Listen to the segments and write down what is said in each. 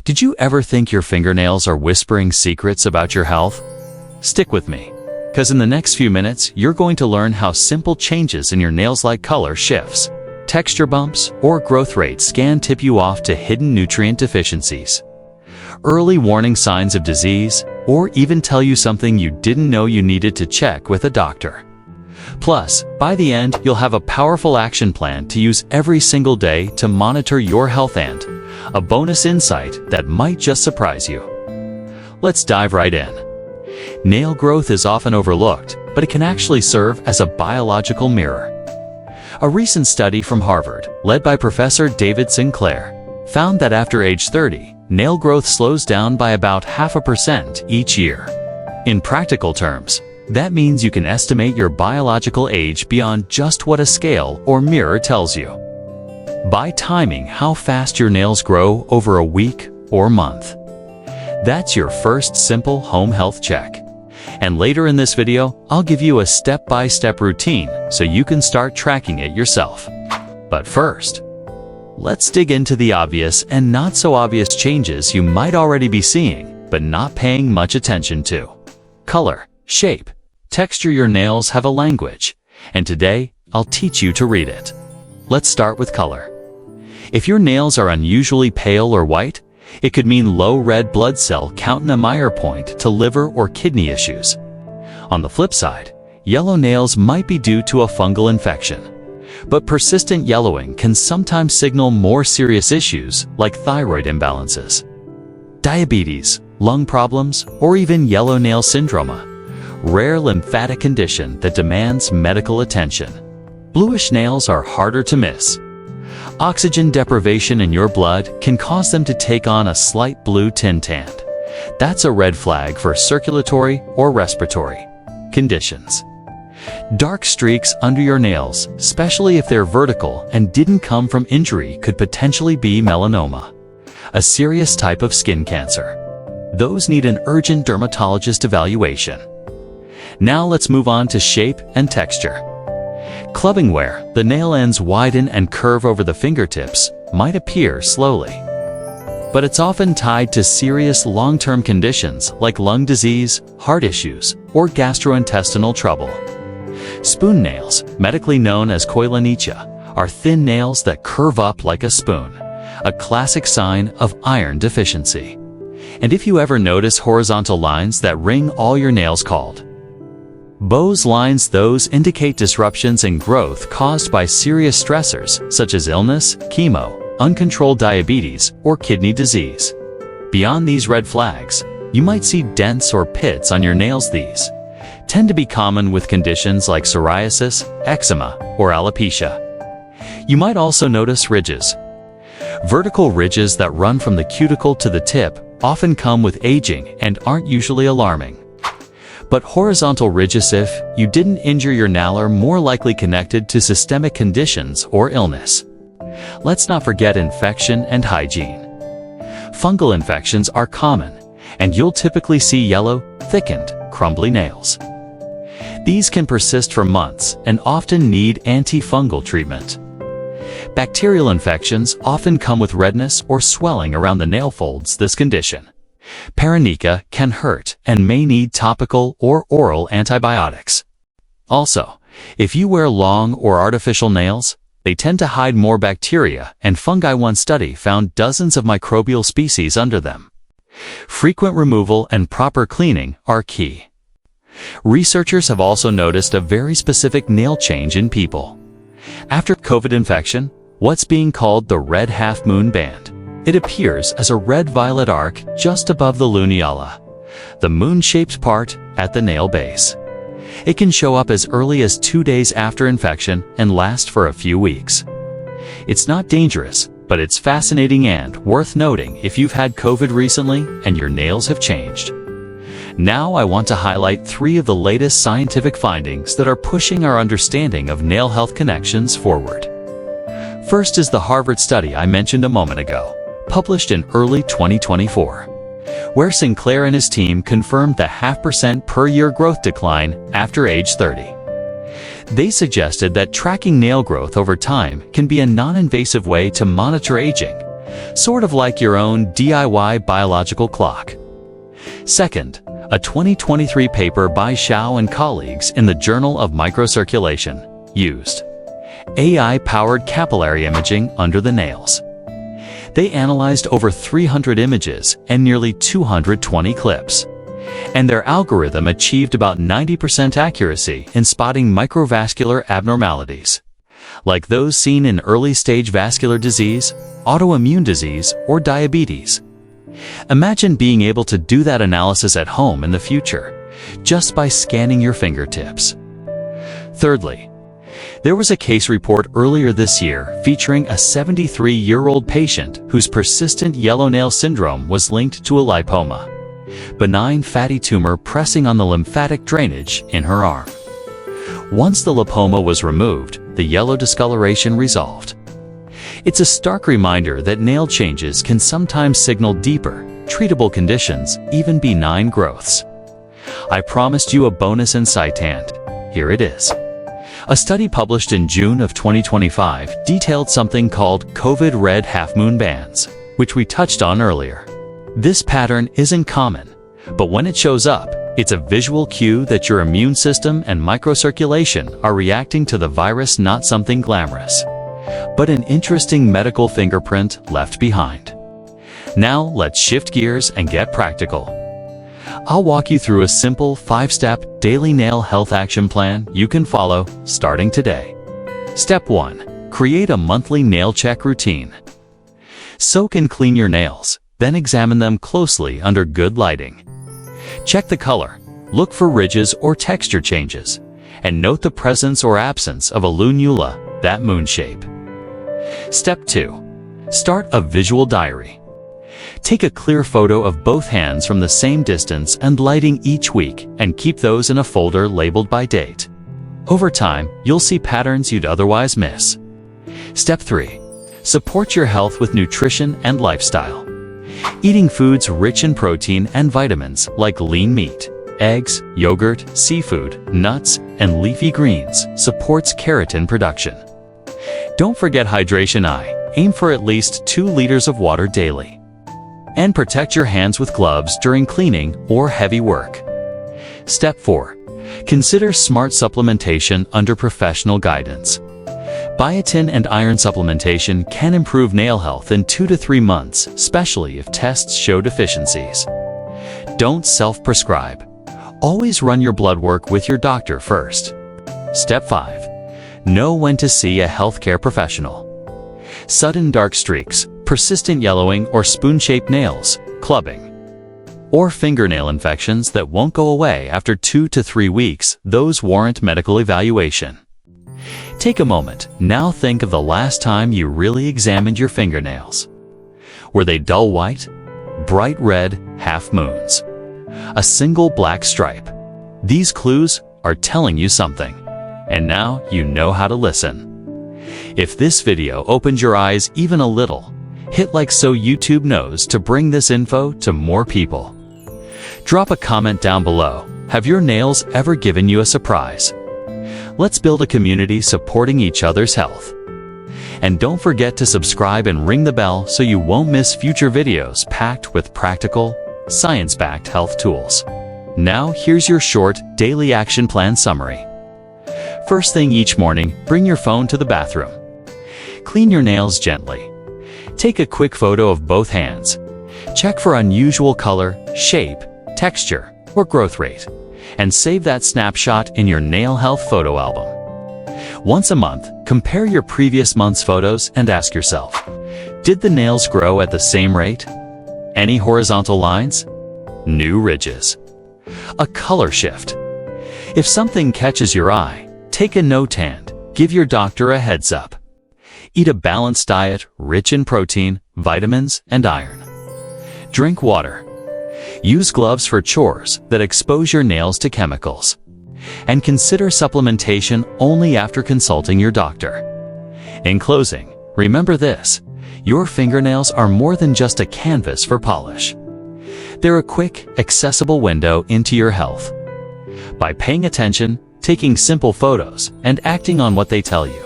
Did you ever think your fingernails are whispering secrets about your health? Stick with me, because in the next few minutes, you're going to learn how simple changes in your nails-like color shifts, texture bumps, or growth rates can tip you off to hidden nutrient deficiencies, early warning signs of disease, or even tell you something you didn't know you needed to check with a doctor. Plus, by the end, you'll have a powerful action plan to use every single day to monitor your health and a bonus insight that might just surprise you. Let's dive right in. Nail growth is often overlooked, but it can actually serve as a biological mirror. A recent study from Harvard, led by Professor David Sinclair, found that after age 30, nail growth slows down by about 0.5% each year. In practical terms, that means you can estimate your biological age beyond just what a scale or mirror tells you, by timing how fast your nails grow over a week or month. That's your first simple home health check. And later in this video, I'll give you a step-by-step routine so you can start tracking it yourself. But first, let's dig into the obvious and not so obvious changes you might already be seeing, but not paying much attention to. Color, shape, texture. Your nails have a language, and today I'll teach you to read it. Let's start with color. If your nails are unusually pale or white, it could mean low red blood cell count and a Meyer point to liver or kidney issues. On the flip side, yellow nails might be due to a fungal infection. But persistent yellowing can sometimes signal more serious issues like thyroid imbalances, diabetes, lung problems, or even yellow nail syndrome, a rare lymphatic condition that demands medical attention. Bluish nails are harder to miss. Oxygen deprivation in your blood can cause them to take on a slight blue tint, and that's a red flag for circulatory or respiratory conditions. Dark streaks under your nails, especially if they're vertical and didn't come from injury, could potentially be melanoma, a serious type of skin cancer. Those need an urgent dermatologist evaluation. Now let's move on to shape and texture. Clubbing, where the nail ends widen and curve over the fingertips, might appear slowly, but it's often tied to serious long-term conditions like lung disease, heart issues, or gastrointestinal trouble. Spoon nails, medically known as koilonychia, are thin nails that curve up like a spoon, a classic sign of iron deficiency. And if you ever notice horizontal lines that ring all your nails called Bowes lines, those indicate disruptions in growth caused by serious stressors such as illness, chemo, uncontrolled diabetes, or kidney disease. Beyond these red flags, you might see dents or pits on your nails. These tend to be common with conditions like psoriasis, eczema, or alopecia. You might also notice ridges. Vertical ridges that run from the cuticle to the tip often come with aging and aren't usually alarming. But horizontal ridges, if you didn't injure your nail, are more likely connected to systemic conditions or illness. Let's not forget infection and hygiene. Fungal infections are common, and you'll typically see yellow, thickened, crumbly nails. These can persist for months and often need antifungal treatment. Bacterial infections often come with redness or swelling around the nail folds. This condition, paronychia, can hurt and may need topical or oral antibiotics. Also, if you wear long or artificial nails, they tend to hide more bacteria and fungi. One study found dozens of microbial species under them. Frequent removal and proper cleaning are key. Researchers have also noticed a very specific nail change in people after COVID infection, what's being called the red half-moon band. It appears as a red-violet arc just above the luneala, the moon-shaped part at the nail base. It can show up as early as 2 days after infection and last for a few weeks. It's not dangerous, but it's fascinating and worth noting if you've had COVID recently and your nails have changed. Now I want to highlight 3 of the latest scientific findings that are pushing our understanding of nail health connections forward. First is the Harvard study I mentioned a moment ago, published in early 2024, where Sinclair and his team confirmed the 0.5% per year growth decline after age 30. They suggested that tracking nail growth over time can be a non-invasive way to monitor aging, sort of like your own DIY biological clock. Second, a 2023 paper by Xiao and colleagues in the Journal of Microcirculation used AI-powered capillary imaging under the nails. They analyzed over 300 images and nearly 220 clips, and their algorithm achieved about 90% accuracy in spotting microvascular abnormalities, like those seen in early-stage vascular disease, autoimmune disease, or diabetes. Imagine being able to do that analysis at home in the future, just by scanning your fingertips. Thirdly, there was a case report earlier this year featuring a 73-year-old patient whose persistent yellow nail syndrome was linked to a lipoma, benign fatty tumor pressing on the lymphatic drainage in her arm. Once the lipoma was removed, the yellow discoloration resolved. It's a stark reminder that nail changes can sometimes signal deeper, treatable conditions, even benign growths. I promised you a bonus insight, and here it is. A study published in June of 2025 detailed something called COVID red half-moon bands, which we touched on earlier. This pattern isn't common, but when it shows up, it's a visual cue that your immune system and microcirculation are reacting to the virus, not something glamorous, but an interesting medical fingerprint left behind. Now let's shift gears and get practical. I'll walk you through a simple 5-step daily nail health action plan you can follow starting today. Step 1. Create a monthly nail check routine. Soak and clean your nails, then examine them closely under good lighting. Check the color, look for ridges or texture changes, and note the presence or absence of a lunula, that moon shape. Step 2. Start a visual diary. Take a clear photo of both hands from the same distance and lighting each week, and keep those in a folder labeled by date. Over time, you'll see patterns you'd otherwise miss. Step 3. Support your health with nutrition and lifestyle. Eating foods rich in protein and vitamins like lean meat, eggs, yogurt, seafood, nuts, and leafy greens supports keratin production. Don't forget hydration. Aim for at least 2 liters of water daily. And protect your hands with gloves during cleaning or heavy work. Step 4. Consider smart supplementation under professional guidance. Biotin and iron supplementation can improve nail health in 2 to 3 months, especially if tests show deficiencies. Don't self-prescribe. Always run your blood work with your doctor first. Step 5. Know when to see a healthcare professional. Sudden dark streaks, persistent yellowing or spoon-shaped nails, clubbing, or fingernail infections that won't go away after 2 to 3 weeks, those warrant medical evaluation. Take a moment, now think of the last time you really examined your fingernails. Were they dull white, bright red, half moons, a single black stripe? These clues are telling you something, and now you know how to listen. If this video opened your eyes even a little, hit like so YouTube knows to bring this info to more people. Drop a comment down below. Have your nails ever given you a surprise? Let's build a community supporting each other's health. And don't forget to subscribe and ring the bell so you won't miss future videos packed with practical, science-backed health tools. Now here's your short, daily action plan summary. First thing each morning, bring your phone to the bathroom. Clean your nails gently. Take a quick photo of both hands. Check for unusual color, shape, texture, or growth rate, and save that snapshot in your nail health photo album. Once a month, compare your previous month's photos and ask yourself, did the nails grow at the same rate? Any horizontal lines? New ridges? A color shift? If something catches your eye, take a note and give your doctor a heads up. Eat a balanced diet rich in protein, vitamins, and iron. Drink water. Use gloves for chores that expose your nails to chemicals. And consider supplementation only after consulting your doctor. In closing, remember this: your fingernails are more than just a canvas for polish. They're a quick, accessible window into your health. By paying attention, taking simple photos, and acting on what they tell you,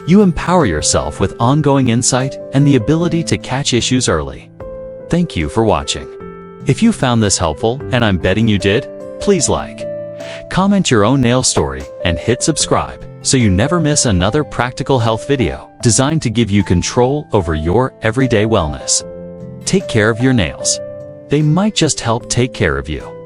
You empower yourself with ongoing insight and the ability to catch issues early. Thank you for watching. If you found this helpful, and I'm betting you did, please like, comment your own nail story, and hit subscribe so you never miss another practical health video designed to give you control over your everyday wellness. Take care of your nails. They might just help take care of you.